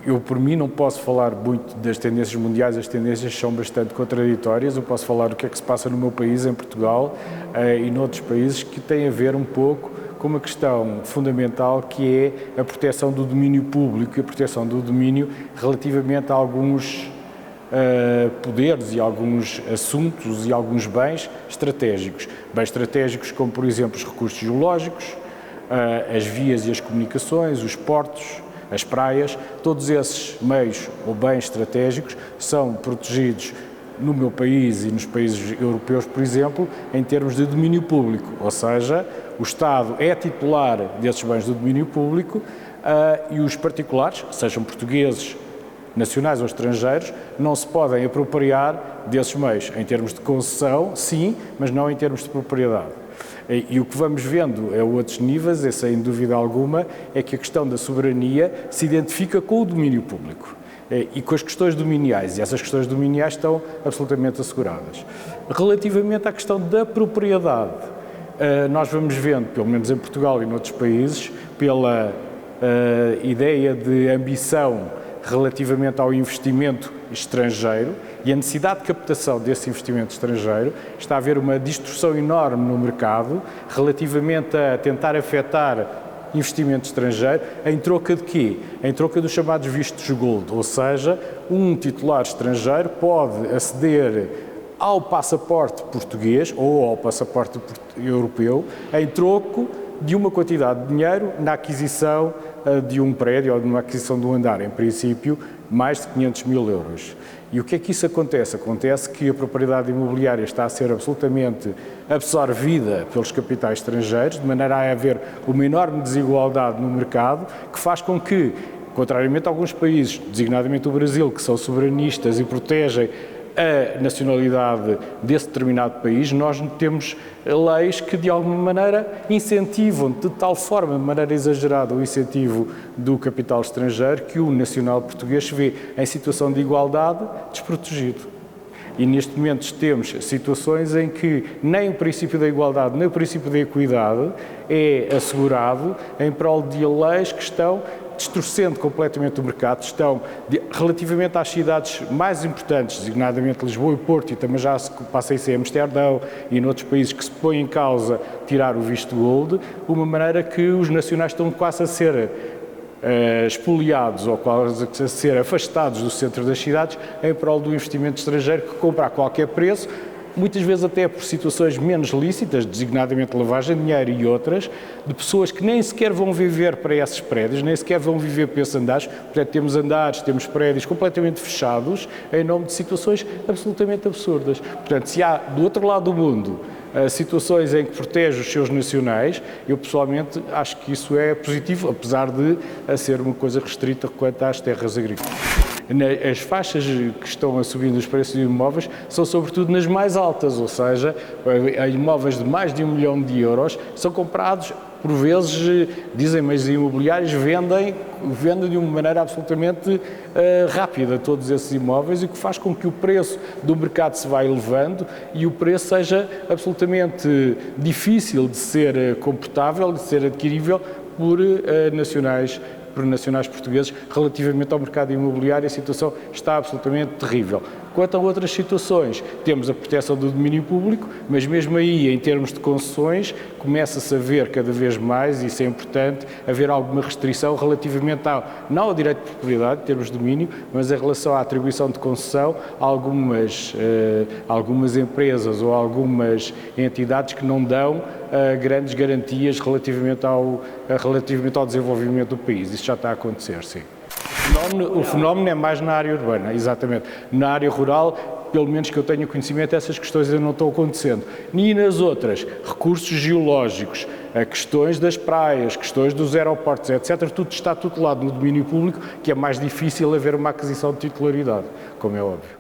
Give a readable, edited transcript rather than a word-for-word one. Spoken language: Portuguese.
eu, por mim, não posso falar muito das tendências mundiais, as tendências são bastante contraditórias. Eu posso falar do que é que se passa no meu país, em Portugal, e noutros países, que tem a ver um pouco com uma questão fundamental, que é a proteção do domínio público e a proteção do domínio relativamente a alguns poderes e alguns assuntos e alguns bens estratégicos. Bens estratégicos como, por exemplo, os recursos geológicos, as vias e as comunicações, os portos, as praias, todos esses meios ou bens estratégicos são protegidos no meu país e nos países europeus, por exemplo, em termos de domínio público, ou seja, o Estado é titular desses bens do domínio público e os particulares, sejam portugueses, nacionais ou estrangeiros, não se podem apropriar desses meios. Em termos de concessão, sim, mas não em termos de propriedade. E o que vamos vendo a outros níveis, e sem dúvida alguma, é que a questão da soberania se identifica com o domínio público e com as questões dominiais, e essas questões dominiais estão absolutamente asseguradas. Relativamente à questão da propriedade, nós vamos vendo, pelo menos em Portugal e noutros países, pela ideia de ambição relativamente ao investimento estrangeiro e a necessidade de captação desse investimento estrangeiro, está a haver uma distorção enorme no mercado relativamente a tentar afetar investimento estrangeiro, em troca de quê? Em troca dos chamados vistos gold, ou seja, um titular estrangeiro pode aceder ao passaporte português ou ao passaporte europeu em troco de uma quantidade de dinheiro na aquisição de um prédio ou numa aquisição de um andar, em princípio, mais de 500 mil euros. E o que é que isso acontece? Acontece que a propriedade imobiliária está a ser absolutamente absorvida pelos capitais estrangeiros, de maneira a haver uma enorme desigualdade no mercado, que faz com que, contrariamente a alguns países, designadamente o Brasil, que são soberanistas e protegem a nacionalidade desse determinado país, nós temos leis que de alguma maneira incentivam de tal forma, de maneira exagerada, o incentivo do capital estrangeiro, que o nacional português se vê em situação de igualdade desprotegido. E neste momento temos situações em que nem o princípio da igualdade, nem o princípio da equidade é assegurado em prol de leis que estão distorcendo completamente o mercado, estão relativamente às cidades mais importantes, designadamente Lisboa e Porto, e também já se passa isso em Amsterdão e noutros países que se põe em causa tirar o visto gold, uma maneira que os nacionais estão quase a ser expoliados ou quase a ser afastados do centro das cidades em prol do investimento estrangeiro que compra a qualquer preço, muitas vezes até por situações menos lícitas, designadamente lavagem de dinheiro e outras, de pessoas que nem sequer vão viver para esses prédios, nem sequer vão viver para esses andares. Portanto, temos andares, temos prédios completamente fechados em nome de situações absolutamente absurdas. Portanto, se há do outro lado do mundo situações em que protege os seus nacionais, eu pessoalmente acho que isso é positivo, apesar de ser uma coisa restrita quanto às terras agrícolas. As faixas que estão a subir nos preços de imóveis são sobretudo nas mais altas, ou seja, imóveis de mais de 1 milhão de euros são comprados, por vezes, dizem meios imobiliários, vendem de uma maneira absolutamente rápida todos esses imóveis, o que faz com que o preço do mercado se vá elevando e o preço seja absolutamente difícil de ser comportável, de ser adquirível por nacionais portugueses. Relativamente ao mercado imobiliário, a situação está absolutamente terrível. Quanto a outras situações, temos a proteção do domínio público, mas mesmo aí, em termos de concessões, começa-se a ver cada vez mais, e isso é importante, haver alguma restrição relativamente não ao direito de propriedade, em termos de domínio, mas em relação à atribuição de concessão a algumas empresas ou algumas entidades que não dão grandes garantias relativamente ao desenvolvimento do país. Isso já está a acontecer, sim. O fenómeno é mais na área urbana, exatamente. Na área rural, pelo menos que eu tenha conhecimento, essas questões ainda não estão acontecendo. E nas outras, recursos geológicos, questões das praias, questões dos aeroportos, etc., tudo está tutelado no domínio público, que é mais difícil haver uma aquisição de titularidade, como é óbvio.